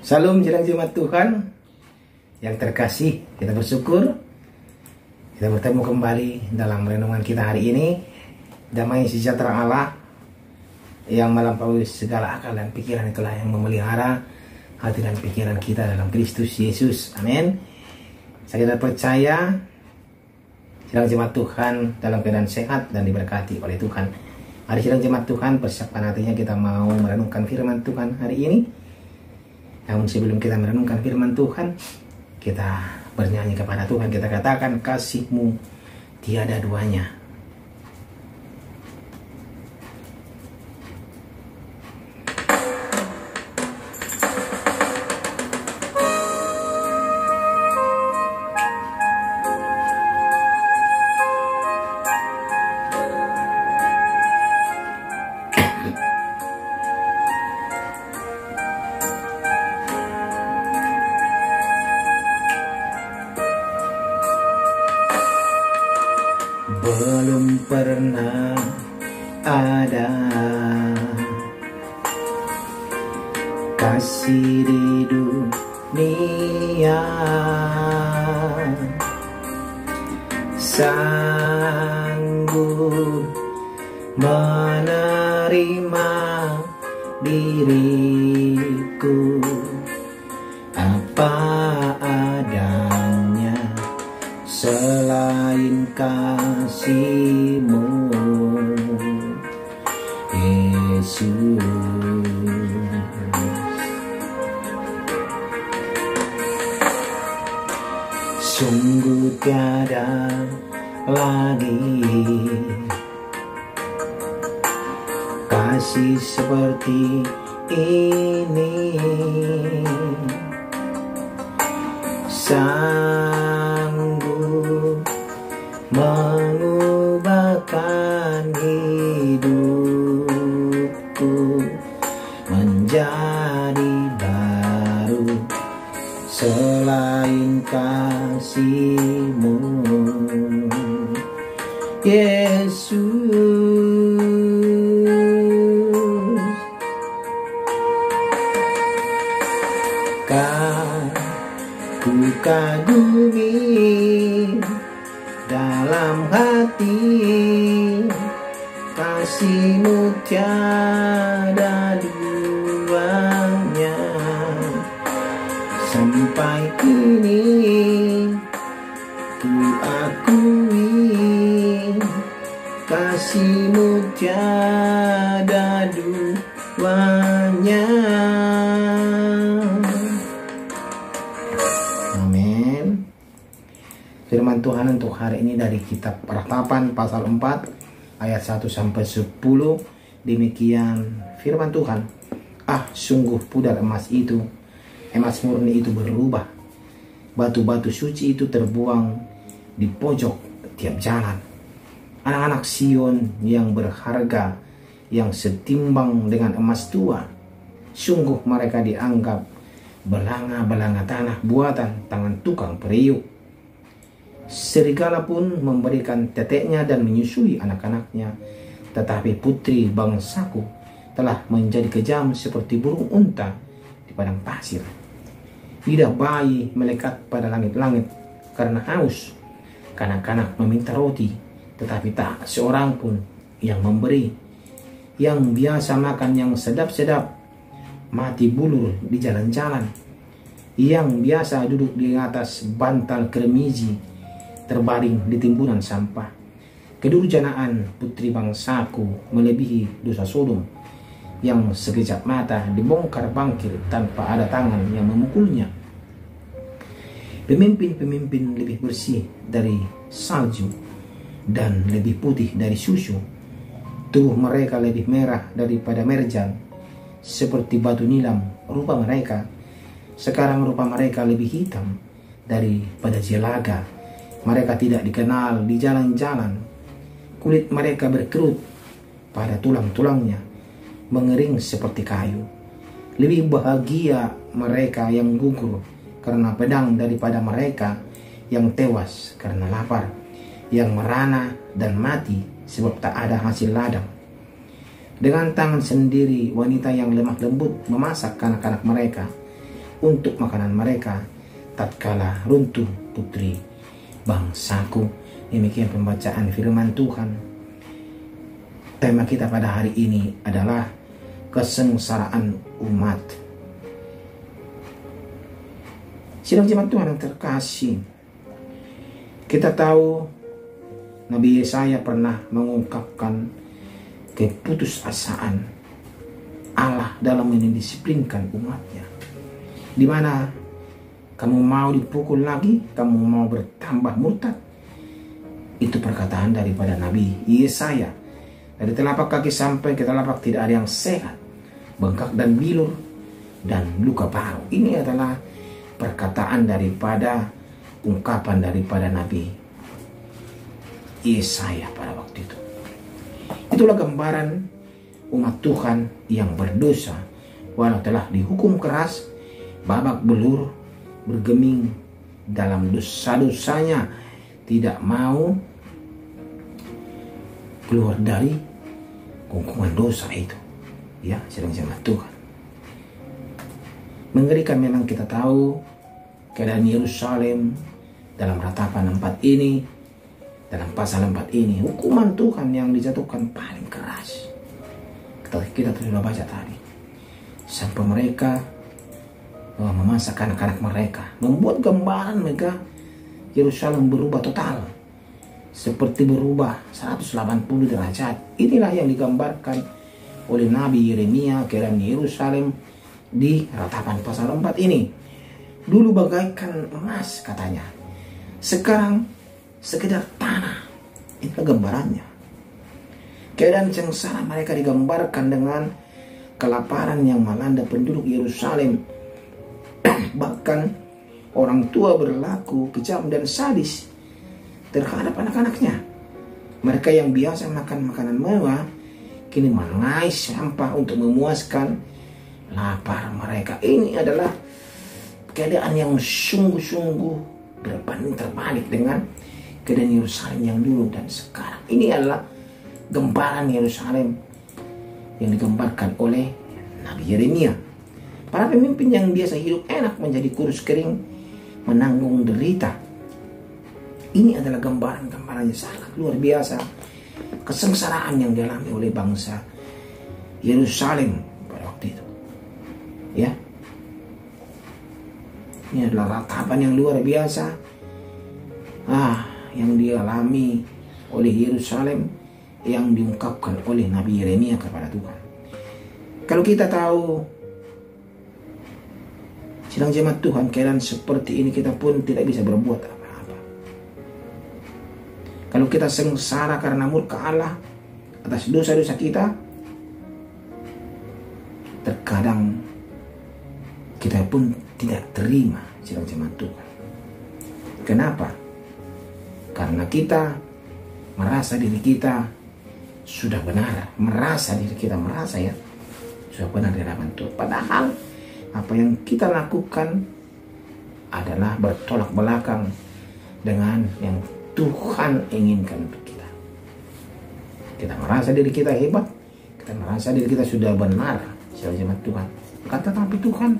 Salam jelang jemaat Tuhan yang terkasih, kita bersyukur kita bertemu kembali dalam renungan kita hari ini. Damai sejahtera Allah yang melampaui segala akal dan pikiran itulah yang memelihara hati dan pikiran kita dalam Kristus Yesus. Amin. Saya percaya jelang jemaat Tuhan dalam keadaan sehat dan diberkati oleh Tuhan. Hari jelang jemaat Tuhan, persiapkan hatinya, kita mau merenungkan firman Tuhan hari ini. Namun sebelum kita merenungkan firman Tuhan, kita bernyanyi kepada Tuhan. Kita katakan, kasih-Mu tiada duanya. Belum pernah ada kasih di dunia sanggup menerima diriku apa adanya, selain kasih-Mu, Yesus. Sungguh tiada lagi kasih seperti ini, sanggup mengubahkan hidupku menjadi baru, selain kasih-Mu, Yesus. Ku kagumi dalam hati, kasih-Mu tiada duanya. Sampai kini ku akui, kasih-Mu tiada duanya. Amin. Firman Tuhan untuk hari ini dari kitab Ratapan pasal 4 ayat 1 sampai 10. Demikian firman Tuhan. Sungguh pudar emas itu, emas murni itu berubah. Batu-batu suci itu terbuang di pojok tiap jalan. Anak-anak Sion yang berharga, yang setimbang dengan emas tua, sungguh mereka dianggap belanga-belanga tanah buatan tangan tukang periuk. Serigala pun memberikan teteknya dan menyusui anak-anaknya, tetapi putri bangsaku telah menjadi kejam seperti burung unta di padang pasir. Lidah bayi melekat pada langit-langit karena haus. Kanak-kanak meminta roti, tetapi tak seorang pun yang memberi. Yang biasa makan yang sedap-sedap mati bulur di jalan-jalan. Yang biasa duduk di atas bantal kremisi terbaring di timbunan sampah. Kedurjanaan putri bangsaku melebihi dosa Sodom, yang sekejap mata dibongkar bangkir tanpa ada tangan yang memukulnya. Pemimpin-pemimpin lebih bersih dari salju dan lebih putih dari susu. Tubuh mereka lebih merah daripada merjan, seperti batu nilam rupa mereka. Sekarang rupa mereka lebih hitam daripada jelaga. Mereka tidak dikenal di jalan-jalan. Kulit mereka berkerut pada tulang-tulangnya, mengering seperti kayu. Lebih bahagia mereka yang gugur karena pedang daripada mereka yang tewas karena lapar, yang merana dan mati sebab tak ada hasil ladang. Dengan tangan sendiri wanita yang lemah lembut memasak anak-anak mereka. untuk makanan mereka tatkala runtuh putri bangsaku. Demikian pembacaan firman Tuhan. Tema kita pada hari ini adalah kesengsaraan umat. Sidang jemaat Tuhan yang terkasih, kita tahu Nabi Yesaya pernah mengungkapkan keputusasaan Allah dalam mendisiplinkan umatnya. Di mana kamu mau dipukul lagi, kamu mau bertambah murtad. Itu perkataan daripada Nabi Yesaya. Dari telapak kaki sampai ke telapak tidak ada yang sehat, bengkak dan bilur dan luka paru. Ini adalah perkataan daripada ungkapan daripada Nabi Yesaya pada waktu itu. Itulah gambaran umat Tuhan yang berdosa, walau telah dihukum keras, babak belur, bergeming dalam dosa-dosanya, tidak mau keluar dari hukuman dosa itu. Ya, sedang jemaat Tuhan. Mengerikan memang kita tahu keadaan Yerusalem dalam ratapan 4 ini, dalam pasal 4 ini, hukuman Tuhan yang dijatuhkan paling keras. Kita sudah baca tadi. Sampai mereka memasak anak-anak mereka, membuat gambaran mereka Yerusalem berubah total, seperti berubah 180 derajat. Inilah yang digambarkan oleh Nabi Yeremia keadaan Yerusalem di ratapan pasal 4 ini. Dulu bagaikan emas katanya, sekarang sekedar tanah. Itu gambarannya. Keadaan sengsara mereka digambarkan dengan kelaparan yang melanda penduduk Yerusalem. Bahkan orang tua berlaku kejam dan sadis terhadap anak-anaknya. Mereka yang biasa makan makanan mewah kini mengais sampah untuk memuaskan lapar mereka. Ini adalah keadaan yang sungguh-sungguh berbanding terbalik dengan keadaan Yerusalem yang dulu dan sekarang. Ini adalah gambaran Yerusalem yang digambarkan oleh Nabi Yeremia. Para pemimpin yang biasa hidup enak menjadi kurus kering, menanggung derita. Ini adalah gambaran-gambaran yang sangat luar biasa. Kesengsaraan yang dialami oleh bangsa Yerusalem pada waktu itu. Ya. Ini adalah ratapan yang luar biasa. Yang dialami oleh Yerusalem, yang diungkapkan oleh Nabi Yeremia kepada Tuhan. Kalau kita tahu, sidang jemaat Tuhan, keadaan seperti ini kita pun tidak bisa berbuat apa-apa. Kalau kita sengsara karena murka Allah atas dosa-dosa kita, terkadang kita pun tidak terima, sidang jemaat Tuhan. Kenapa? Karena kita merasa diri kita sudah benar, sudah benar di hadapan Tuhan. Padahal apa yang kita lakukan adalah bertolak belakang dengan yang Tuhan inginkan untuk kita. Kita merasa diri kita hebat, kita merasa diri kita sudah benar, sebagai jemaat Tuhan. Tetapi Tuhan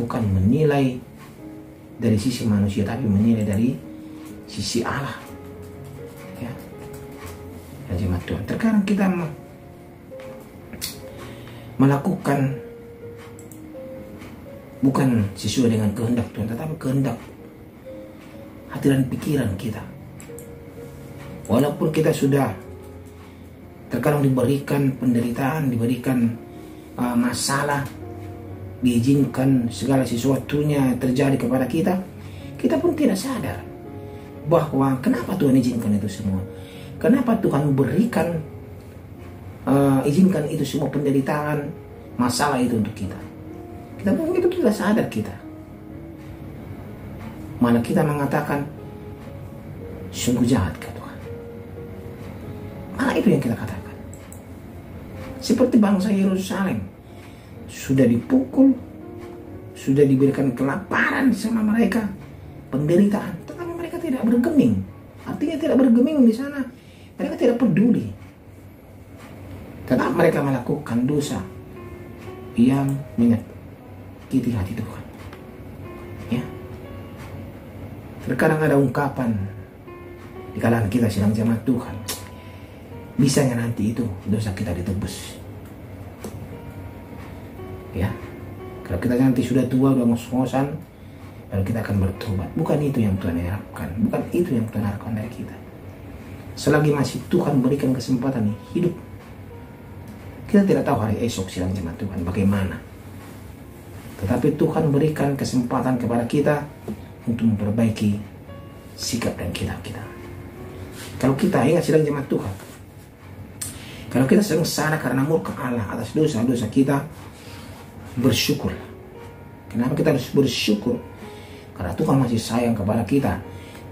bukan menilai dari sisi manusia, tapi menilai dari sisi Allah. Ya, jemaat Tuhan. Terkadang kita melakukan bukan sesuai dengan kehendak Tuhan, tetapi kehendak hati dan pikiran kita. Walaupun kita sudah terkadang diberikan penderitaan, diberikan masalah, diizinkan segala sesuatunya terjadi kepada kita, kita pun tidak sadar bahwa kenapa Tuhan izinkan itu semua. Kenapa Tuhan berikan izinkan itu semua penderitaan, masalah itu untuk kita. Kita mungkin itu tidak sadar kita. Malah kita mengatakan sungguh jahat ke Tuhan. Malah itu yang kita katakan. Seperti bangsa Yerusalem, sudah dipukul, sudah diberikan kelaparan sama mereka, penderitaan, tetapi mereka tidak bergeming. Artinya tidak bergeming di sana. Mereka tidak peduli. Tetap mereka melakukan dosa yang menyakiti hati Tuhan. Terkadang ada ungkapan di kalangan kita sedang jemaat Tuhan, bisanya nanti itu dosa kita ditebus. Ya, kalau kita nanti sudah tua, udah ngos-ngosan, lalu kita akan bertobat. Bukan itu yang Tuhan harapkan, bukan itu yang Tuhan harapkan dari kita. Selagi masih Tuhan berikan kesempatan hidup, kita tidak tahu hari esok sidang jemaat Tuhan bagaimana. Tetapi Tuhan berikan kesempatan kepada kita untuk memperbaiki sikap dan kitab kita. Kalau kita ingat sidang jemaat Tuhan, kalau kita sengsara karena murka Allah atas dosa-dosa kita, bersyukur. Kenapa kita harus bersyukur? Karena Tuhan masih sayang kepada kita.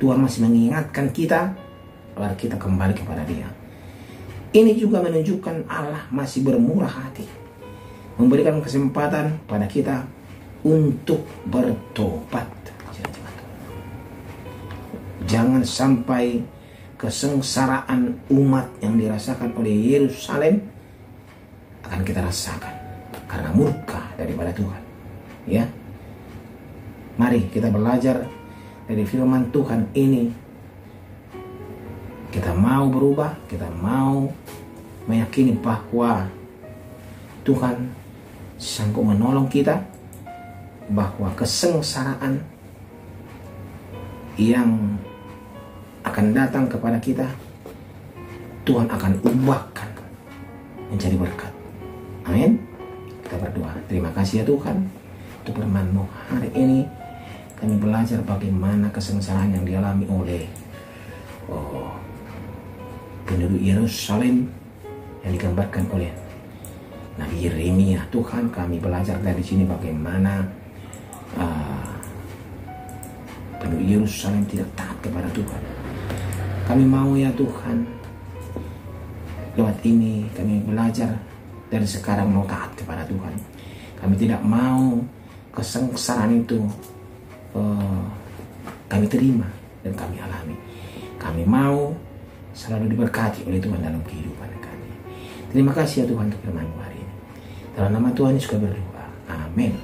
Tuhan masih mengingatkan kita agar kita kembali kepada Dia. Ini juga menunjukkan Allah masih bermurah hati, memberikan kesempatan pada kita untuk bertobat. Jangan sampai kesengsaraan umat yang dirasakan oleh Yerusalem akan kita rasakan karena murka daripada Tuhan. Ya, mari kita belajar dari firman Tuhan ini. Kita mau berubah, kita mau meyakini bahwa Tuhan sanggup menolong kita, bahwa kesengsaraan yang akan datang kepada kita, Tuhan akan ubahkan menjadi berkat. Amin. Kita berdoa. Terima kasih ya Tuhan untuk firman-Mu hari ini. Kami belajar bagaimana kesengsaraan yang dialami oleh penduduk Yerusalem yang digambarkan oleh Nabi Yeremia. Tuhan, kami belajar dari sini bagaimana penduduk Yerusalem tidak taat kepada Tuhan. Kami mau ya Tuhan, lewat ini kami belajar dari sekarang mau taat kepada Tuhan. Kami tidak mau kesengsaraan itu kami terima dan kami alami. Kami mau selalu diberkati oleh Tuhan dalam kehidupan kami. Terima kasih ya Tuhan untuk firman-Mu hari ini. Dalam nama Tuhan Yesus kami berdoa. Amin.